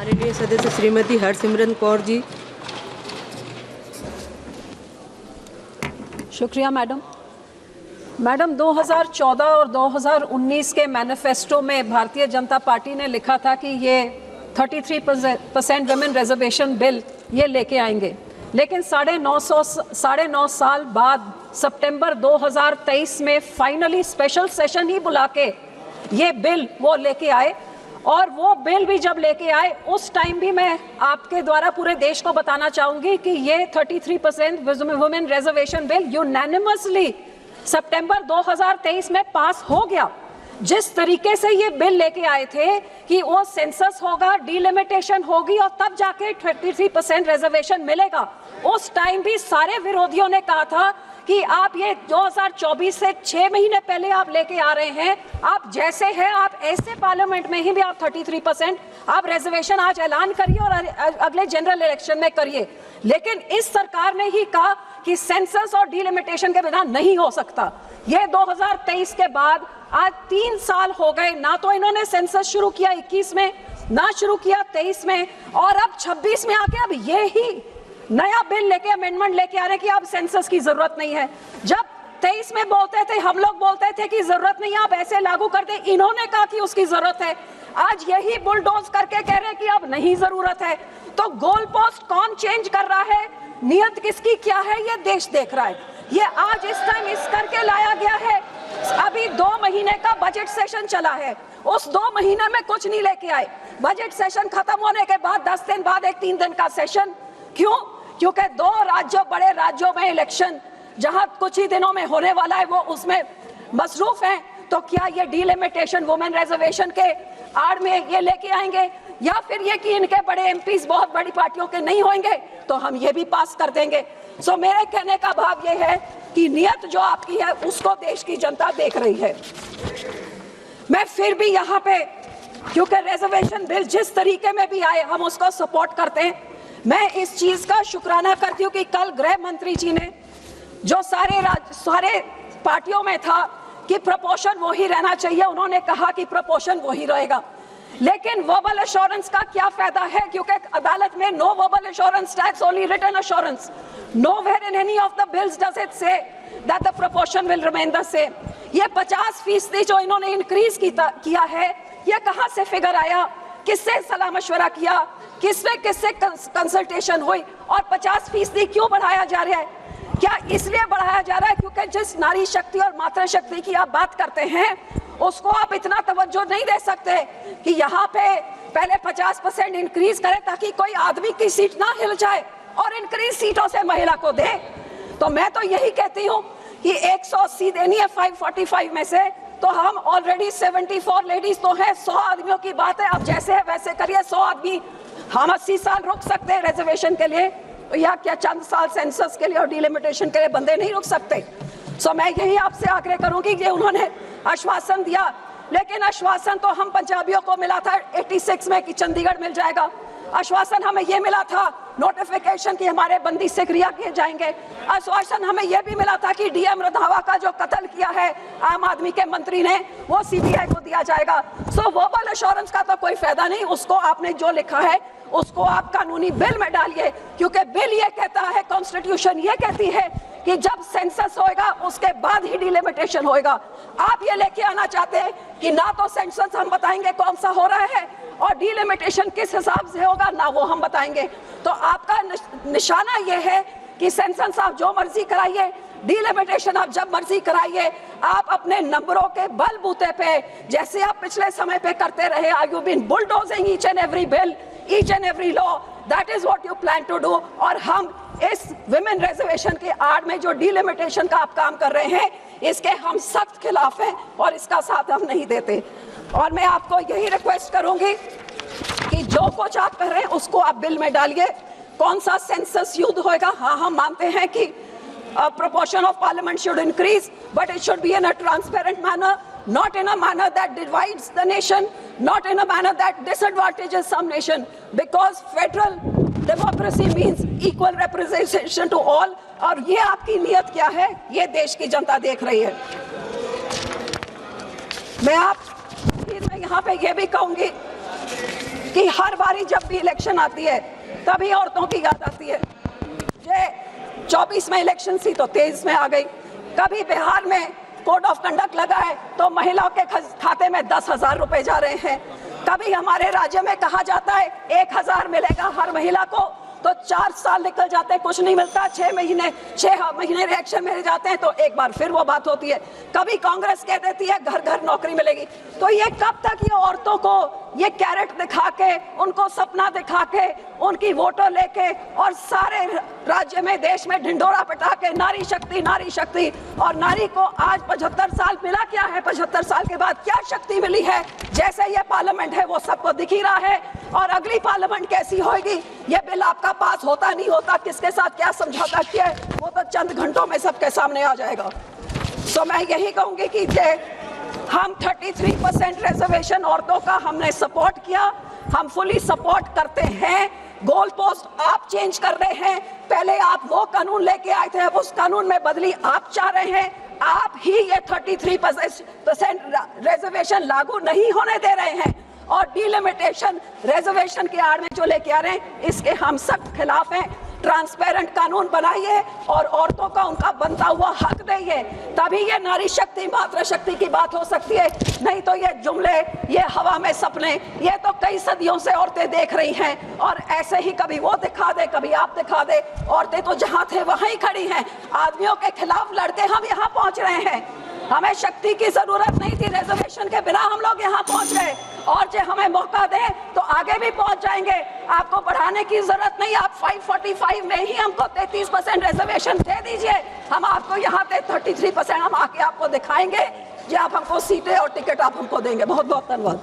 माननीय सदस्य श्रीमती हरसिमरत कौर जी। शुक्रिया मैडम। मैडम, 2014 और 2019 के मैनिफेस्टो में भारतीय जनता पार्टी ने लिखा था कि ये 33% वुमेन रिजर्वेशन बिल ये लेके आएंगे, लेकिन 9.5 साल बाद सितंबर 2023 में फाइनली स्पेशल सेशन ही बुला के ये बिल वो लेके आए। और वो बिल भी जब लेके आए उस टाइम भी मैं आपके द्वारा पूरे देश को बताना चाहूंगी कि ये 33% वुमेन रिजर्वेशन बिल यूनैनिमसली सितंबर 2023 में पास हो गया। जिस तरीके से ये बिल लेके आए थे कि वो सेंसस होगा, डिलिमिटेशन होगी और तब जाके 33% रिजर्वेशन मिलेगा, उस टाइम भी सारे विरोधियों ने कहा था कि आप ये 2024 से 6 महीने पहले आप लेके आ रहे हैं, आप जैसे हैं आप ऐसे पार्लियामेंट में ही भी आप 33% आप रिजर्वेशन आज ऐलान करिए और अगले जनरल इलेक्शन में करिए। लेकिन इस सरकार ने ही कहा कि सेंसस और डिलिमिटेशन के बिना नहीं हो सकता। ये 2023 के बाद आज 3 साल हो गए, ना तो इन्होंने सेंसस शुरू किया 21 में, ना शुरू किया 23 में, और अब 26 में आके अब ये ही नया बिल लेके अमेंडमेंट लेके आ रहे कि अब सेंसस की जरूरत नहीं है। जब 23 में बोलते थे, हम लोग बोलते थे कि जरूरत नहीं है, आप ऐसे लागू करते, इन्होंने कहा कि उसकी जरूरत है। आज यही बुलडोज करके कह रहे हैं कि अब नहीं जरूरत है। तो गोल पोस्ट कौन चेंज कर रहा है, नियत किसकी क्या है, ये देश देख रहा है। ये आज इस टाइम इस करके लाया गया है। अभी 2 महीने का बजट सेशन चला है, उस 2 महीने में कुछ नहीं लेके आए। बजट सेशन खत्म होने के बाद 10 दिन बाद एक 3 दिन का सेशन, क्यों? क्योंकि 2 राज्यों, बड़े राज्यों में इलेक्शन जहां कुछ ही दिनों में होने वाला है, वो उसमें मसरूफ हैं। तो क्या ये डिलिमिटेशन वुमेन रिजर्वेशन के आड़ में ये लेके आएंगे, या फिर ये कि इनके बड़े एमपीज बहुत बड़ी पार्टियों के नहीं होंगे तो हम ये भी पास कर देंगे। सो मेरे कहने का भाव ये है कि नियत जो आपकी है उसको देश की जनता देख रही है। मैं फिर भी यहाँ पे, क्योंकि रिजर्वेशन बिल जिस तरीके में भी आए हम उसको सपोर्ट करते हैं। मैं इस चीज का शुक्राना करती हूँ कि कल गृह मंत्री जी ने जो सारे पार्टियों में था कि प्रपोर्शन वही रहना चाहिए, उन्होंने कहा कि प्रपोर्शन वही रहेगा। लेकिन वर्बल एश्योरेंस का क्या फायदा है, क्योंकि अदालत में no verbal assurance tax, only written assurance. Nowhere in any of the bills does it say that the proportion will remain the same. ये 50% जो इन्होंने इंक्रीज किया है, ये कहां से फिगर आया, किससे सलाह मशवरा किया, किससे कंसल्टेशन हुई, और 50% क्यों बढ़ाया जा रहा है? क्या इसलिए बढ़ाया जा रहा है क्योंकि जिस नारी शक्ति और मातृ शक्ति की आप बात करते हैं उसको आप इतना तवज्जो नहीं दे सकते कि यहाँ पे पहले 50% इंक्रीज करें ताकि कोई आदमी की सीट ना हिल जाए और इंक्रीज सीटों से महिला को दे। तो मैं तो यही कहती हूँ कि 180 देनी है 545 में से, तो हम ऑलरेडी 74 लेडीज तो है, 100 आदमियों की बात है, अब जैसे है वैसे करिए। 100 आदमी, हम 80 साल रुक सकते हैं रिजर्वेशन के लिए, या क्या चंद साल सेंसस के लिए और डिलिमिटेशन के लिए बंदे नहीं रुक सकते? सो मैं यही आपसे आग्रह करूंगी कि उन्होंने आश्वासन दिया, लेकिन आश्वासन तो हम पंजाबियों को मिला था 86 में कि चंडीगढ़ मिल जाएगा। आश्वासन हमें ये मिला था नोटिफिकेशन कि हमारे बंदी से क्रिया किए जाएंगे। आश्वासन हमें यह भी मिला था कि डीएम रंधावा का जो कत्ल किया है आम आदमी के मंत्री ने, वो सीबीआई को दिया जाएगा। सो वर्बल एश्योरेंस का तो कोई फायदा नहीं, उसको आपने जो लिखा है उसको आप कानूनी बिल में डालिए, क्योंकि बिल ये कहता है, कॉन्स्टिट्यूशन ये कहती है कि जब सेंसस होएगा उसके बाद ही डिलिमिटेशन होएगा। आप ये लेके आना चाहते हैं कि ना तो सेंसस हम बताएंगे कौन सा हो रहा है और डिलिमिटेशन किस हिसाब से होगा ना वो हम बताएंगे। तो आपका निशाना ये है कि सेंसस आप जो मर्जी कराइए, डिलिमिटेशन आप जब मर्जी कराइए, आप अपने नंबरों के बलबूते पे जैसे आप पिछले समय पे करते रहे, are you been bulldozing each and every bill, each and every law, that is what you plan to do. और हम इस विमेन रिजर्वेशन के आड़ में जो डिलिमिटेशन का आप काम कर रहे हैं, इसके हम सख्त खिलाफ हैं और इसका साथ हम नहीं देते। और मैं आपको यही रिक्वेस्ट करूंगी कि जो कुछ आप कर रहे हैं उसको आप बिल में डालिए। कौन सा सेंसस युद्ध होएगा? हाँ, हम मानते हैं कि proportion of parliament should increase, but it should be in a transparent manner, not in a manner that divides the nation, not in a manner that disadvantages some nation, because federal democracy means equal representation to all। और ये आपकी नियत क्या है, ये देश की जनता देख रही है। मैं यहाँ पे ये भी कहूंगी कि हर बारी जब भी इलेक्शन आती है तभी औरतों की याद आती है। ये 24 में इलेक्शन थी तो 23 में आ गई। कभी बिहार में कोड ऑफ कंडक्ट लगा है तो महिलाओं के खाते में 10,000 रुपए जा रहे हैं। कभी हमारे राज्य में कहा जाता है 1,000 मिलेगा हर महिला को, तो 4 साल निकल जाते हैं, कुछ नहीं मिलता। 6 महीने रिएक्शन में जाते हैं तो एक बार फिर वो बात होती है। कभी कांग्रेस कह देती है घर घर नौकरी मिलेगी। तो ये कब तक ये औरतों को ये कैरेट दिखा के, उनको सपना दिखा के, उनकी वोटों लेके और सारे राज्य में देश में ढिंढोरा पिटा के नारी शक्ति, और नारी को आज 75 साल मिला क्या है? 75 साल के बाद क्या शक्ति मिली है? जैसे ये पार्लियामेंट है वो सबको दिख ही रहा है। और अगली पार्लियामेंट कैसी होगी, ये बिल आपका पास होता नहीं होता, किसके साथ क्या समझौता किया है, वो तो चंद घंटों में सबके सामने आ जाएगा। तो मैं यही कहूंगी कि हम 33% रिजर्वेशन औरतों का हमने सपोर्ट किया, हम फुली सपोर्ट करते हैं। गोल पोस्ट आप चेंज कर रहे हैं। पहले आप वो कानून लेके आए थे, अब उस कानून में बदली आप चाह रहे हैं। आप ही ये 33% रिजर्वेशन लागू नहीं होने दे रहे हैं और डिलिमिटेशन रिजर्वेशन की आड़ में जो लेके आ रहे हैं, इसके हम सख्त खिलाफ हैं। ट्रांसपेरेंट कानून बनाइए और औरतों का उनका बनता हुआ हक देइए, तभी ये नारी शक्ति मातृ शक्ति की बात हो सकती है। नहीं तो ये जुमले, ये हवा में सपने, ये तो कई सदियों से औरतें देख रही हैं और ऐसे ही कभी वो दिखा दे कभी आप दिखा दे। औरतें तो जहां थे वहां ही खड़ी हैं। आदमियों के खिलाफ लड़ते हम यहाँ पहुंच रहे हैं। हमें शक्ति की जरूरत नहीं थी, रिजर्वेशन के बिना हम लोग यहाँ पहुंच गए। और जो हमें मौका दें तो आगे भी पहुंच जाएंगे। आपको बढ़ाने की जरूरत नहीं, आप 545 में ही हमको 33% रिजर्वेशन दे दीजिए। हम आपको यहाँ पे 33% हम आके आपको दिखाएंगे, जो आप हमको सीटें और टिकट आप हमको देंगे। बहुत बहुत धन्यवाद।